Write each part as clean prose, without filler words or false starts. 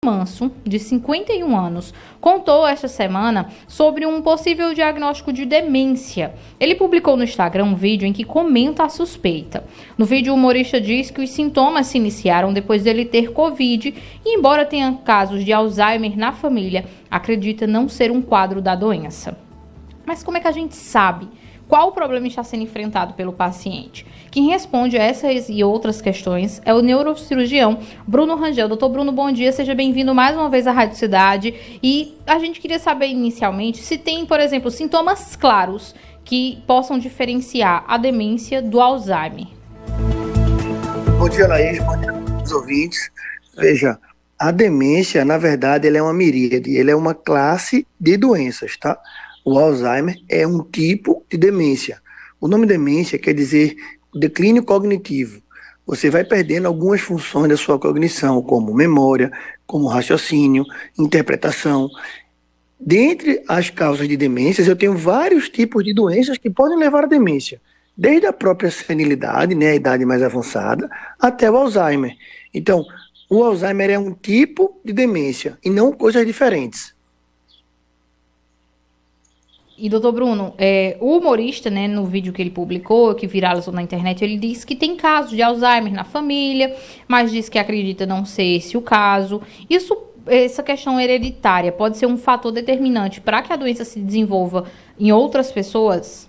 Manso, de 51 anos, contou esta semana sobre um possível diagnóstico de demência. Ele publicou no Instagram um vídeo em que comenta a suspeita. No vídeo, o humorista diz que os sintomas se iniciaram depois dele ter Covid e, embora tenha casos de Alzheimer na família, acredita não ser um quadro da doença. Mas como é que a gente sabe qual o problema está sendo enfrentado pelo paciente? Quem responde a essas e outras questões é o neurocirurgião Bruno Rangel. Doutor Bruno, bom dia, seja bem-vindo mais uma vez à Rádio Cidade. E a gente queria saber inicialmente se tem, por exemplo, sintomas claros que possam diferenciar a demência do Alzheimer. Bom dia, Laís, bom dia aos ouvintes. Veja, a demência, na verdade, ela é uma miríade, ela é uma classe de doenças, tá? O Alzheimer é um tipo de demência. O nome demência quer dizer declínio cognitivo. Você vai perdendo algumas funções da sua cognição, como memória, como raciocínio, interpretação. Dentre as causas de demências, eu tenho vários tipos de doenças que podem levar à demência. Desde a própria senilidade, né, a idade mais avançada, até o Alzheimer. Então, o Alzheimer é um tipo de demência e não coisas diferentes. E, doutor Bruno, o humorista, né, no vídeo que ele publicou, que viralizou na internet, ele disse que tem casos de Alzheimer na família, mas diz que acredita não ser esse o caso. Essa questão hereditária pode ser um fator determinante para que a doença se desenvolva em outras pessoas?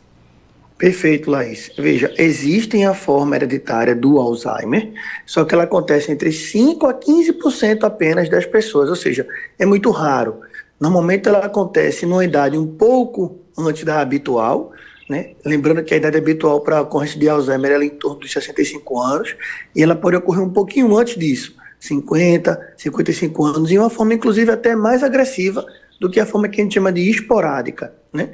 Perfeito, Laís. Veja, existem a forma hereditária do Alzheimer, só que ela acontece entre 5 a 15% apenas das pessoas, ou seja, é muito raro. Normalmente ela acontece numa idade um pouco antes da habitual, né? Lembrando que a idade habitual para a ocorrência de Alzheimer é em torno dos 65 anos, e ela pode ocorrer um pouquinho antes disso, 50, 55 anos, e uma forma inclusive até mais agressiva do que a forma que a gente chama de esporádica, né?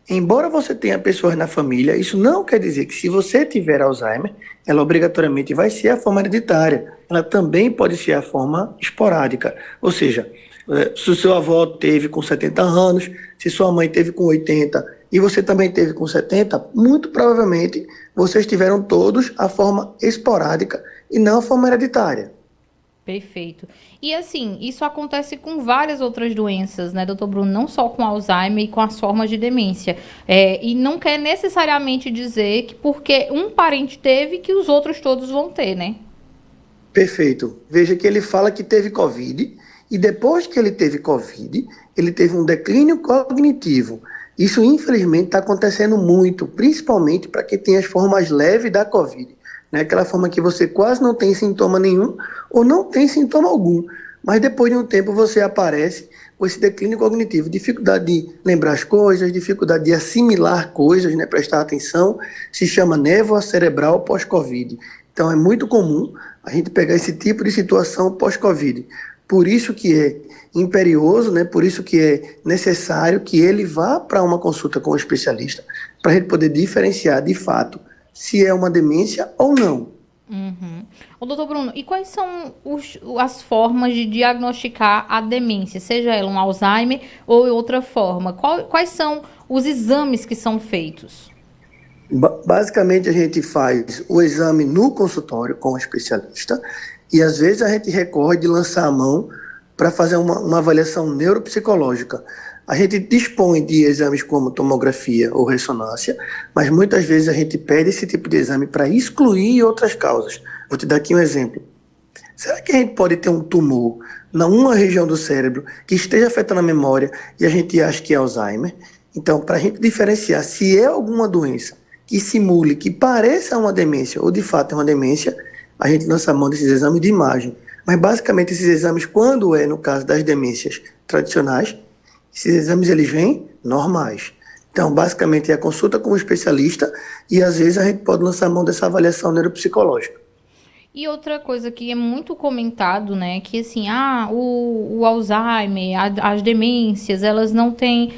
Embora você tenha pessoas na família, isso não quer dizer que se você tiver Alzheimer, ela obrigatoriamente vai ser a forma hereditária. Ela também pode ser a forma esporádica. Ou seja, se o seu avô teve com 70 anos, se sua mãe teve com 80 e você também teve com 70, muito provavelmente vocês tiveram todos a forma esporádica e não a forma hereditária. Perfeito. E assim, isso acontece com várias outras doenças, né, doutor Bruno? Não só com Alzheimer e com as formas de demência. E não quer necessariamente dizer que porque um parente teve, que os outros todos vão ter, né? Perfeito. Veja que ele fala que teve Covid e depois que ele teve Covid, ele teve um declínio cognitivo. Isso, infelizmente, está acontecendo muito, principalmente para quem tem as formas leves da Covid. Né? Aquela forma que você quase não tem sintoma nenhum ou não tem sintoma algum. Mas depois de um tempo você aparece com esse declínio cognitivo, dificuldade de lembrar as coisas, dificuldade de assimilar coisas, né? Prestar atenção, se chama névoa cerebral pós-Covid. Então é muito comum a gente pegar esse tipo de situação pós-Covid. Por isso que é imperioso, né? Por isso que é necessário que ele vá para uma consulta com um especialista, para a gente poder diferenciar de fato se é uma demência ou não. Uhum. Ô, doutor Bruno, e quais são as formas de diagnosticar a demência? Seja ela um Alzheimer ou outra forma. Quais são os exames que são feitos? Basicamente, a gente faz o exame no consultório com o especialista e, às vezes, a gente recorre de lançar a mão para fazer uma avaliação neuropsicológica. A gente dispõe de exames como tomografia ou ressonância, mas muitas vezes a gente pede esse tipo de exame para excluir outras causas. Vou te dar aqui um exemplo. Será que a gente pode ter um tumor numa região do cérebro que esteja afetando a memória e a gente acha que é Alzheimer? Então, para a gente diferenciar se é alguma doença que simule, que pareça uma demência ou de fato é uma demência, a gente lança a mão desses exames de imagem. Mas basicamente esses exames, quando é no caso das demências tradicionais, esses exames eles vêm normais. Então, basicamente, é a consulta com o especialista e, às vezes, a gente pode lançar a mão dessa avaliação neuropsicológica. E outra coisa que é muito comentado, né, que assim, o Alzheimer, as demências, elas não têm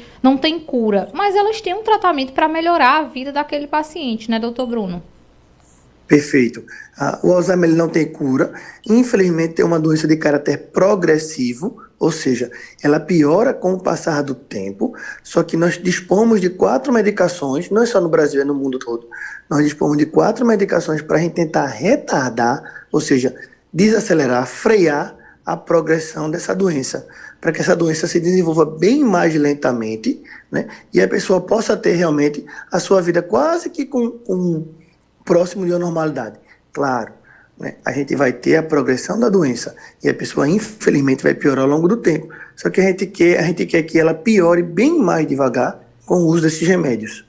cura, mas elas têm um tratamento para melhorar a vida daquele paciente, né, doutor Bruno? Perfeito. O Alzheimer ele não tem cura. Infelizmente, é uma doença de caráter progressivo, ou seja, ela piora com o passar do tempo, só que nós dispomos de 4 medicações, não é só no Brasil, é no mundo todo. Nós dispomos de 4 medicações para a gente tentar retardar, ou seja, desacelerar, frear a progressão dessa doença, para que essa doença se desenvolva bem mais lentamente, né? E a pessoa possa ter realmente a sua vida quase que com próximo de uma normalidade. Claro, né? A gente vai ter a progressão da doença e a pessoa, infelizmente, vai piorar ao longo do tempo. Só que a gente quer que ela piore bem mais devagar com o uso desses remédios.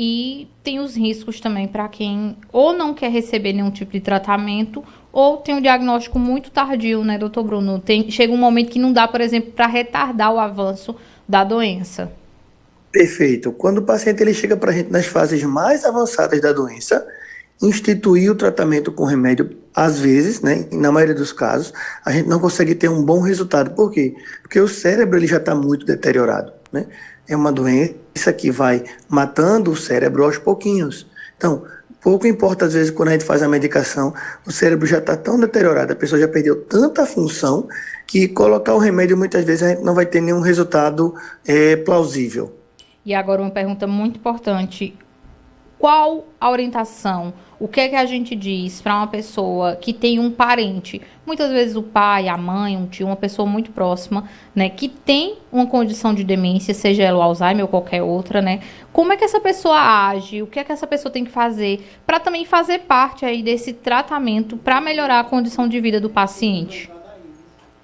E tem os riscos também para quem ou não quer receber nenhum tipo de tratamento ou tem um diagnóstico muito tardio, né, doutor Bruno? Chega um momento que não dá, por exemplo, para retardar o avanço da doença. Perfeito. Quando o paciente ele chega para a gente nas fases mais avançadas da doença, instituir o tratamento com remédio, às vezes, né, na maioria dos casos, a gente não consegue ter um bom resultado. Por quê? Porque o cérebro ele já está muito deteriorado, né? É uma doença que vai matando o cérebro aos pouquinhos. Então, pouco importa, às vezes, quando a gente faz a medicação, o cérebro já está tão deteriorado, a pessoa já perdeu tanta função, que colocar o remédio, muitas vezes, a gente não vai ter nenhum resultado plausível. E agora uma pergunta muito importante. Qual a orientação? O que é que a gente diz para uma pessoa que tem um parente, muitas vezes o pai, a mãe, um tio, uma pessoa muito próxima, né, que tem uma condição de demência, seja ela o Alzheimer ou qualquer outra, né? Como é que essa pessoa age? O que é que essa pessoa tem que fazer para também fazer parte aí desse tratamento para melhorar a condição de vida do paciente?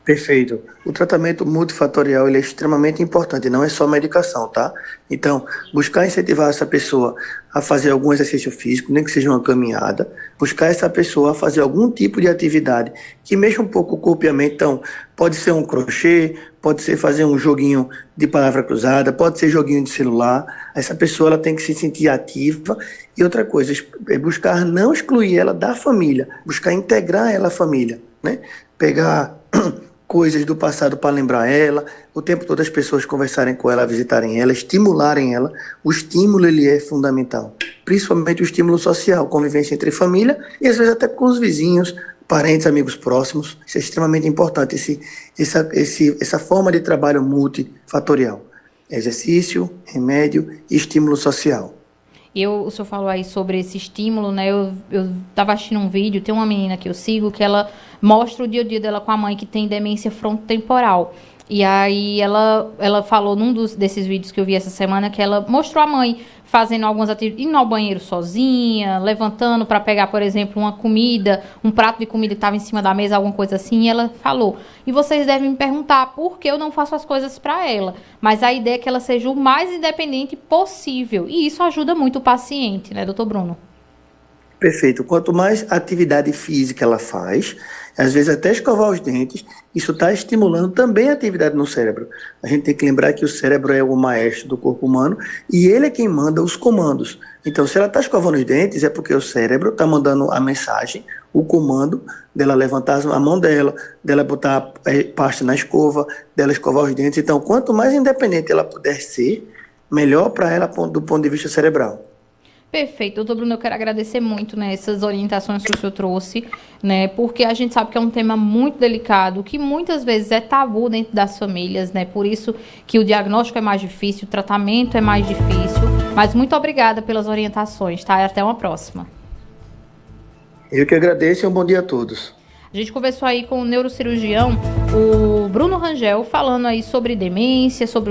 Perfeito. O tratamento multifatorial ele é extremamente importante, não é só medicação, tá? Então, buscar incentivar essa pessoa a fazer algum exercício físico, nem que seja uma caminhada, buscar essa pessoa a fazer algum tipo de atividade que mexa um pouco o corpo e a mente. Então, pode ser um crochê, pode ser fazer um joguinho de palavra cruzada, pode ser joguinho de celular. Essa pessoa ela tem que se sentir ativa. E outra coisa, é buscar não excluir ela da família, buscar integrar ela à família, né? Pegar coisas do passado para lembrar ela, o tempo todo as pessoas conversarem com ela, visitarem ela, estimularem ela. O estímulo ele é fundamental, principalmente o estímulo social, convivência entre família e às vezes até com os vizinhos, parentes, amigos próximos. Isso é extremamente importante, essa forma de trabalho multifatorial. Exercício, remédio e estímulo social. O senhor falou aí sobre esse estímulo, né? Eu tava assistindo um vídeo, tem uma menina que eu sigo, que ela mostra o dia a dia dela com a mãe que tem demência frontotemporal. E aí ela falou desses vídeos que eu vi essa semana, que ela mostrou a mãe fazendo algumas atividades, indo ao banheiro sozinha, levantando para pegar, por exemplo, uma comida, um prato de comida que estava em cima da mesa, alguma coisa assim, e ela falou, e vocês devem me perguntar por que eu não faço as coisas para ela, mas a ideia é que ela seja o mais independente possível, e isso ajuda muito o paciente, né, doutor Bruno? Perfeito. Quanto mais atividade física ela faz, às vezes até escovar os dentes, isso está estimulando também a atividade no cérebro. A gente tem que lembrar que o cérebro é o maestro do corpo humano e ele é quem manda os comandos. Então, se ela está escovando os dentes, é porque o cérebro está mandando a mensagem, o comando dela levantar a mão dela botar a pasta na escova, dela escovar os dentes. Então, quanto mais independente ela puder ser, melhor para ela do ponto de vista cerebral. Perfeito, doutor Bruno, eu quero agradecer muito, né, essas orientações que o senhor trouxe, né, porque a gente sabe que é um tema muito delicado, que muitas vezes é tabu dentro das famílias, né, por isso que o diagnóstico é mais difícil, o tratamento é mais difícil, mas muito obrigada pelas orientações, tá? Até uma próxima. Eu que agradeço e um bom dia a todos. A gente conversou aí com o neurocirurgião, o Bruno Rangel, falando aí sobre demência, sobre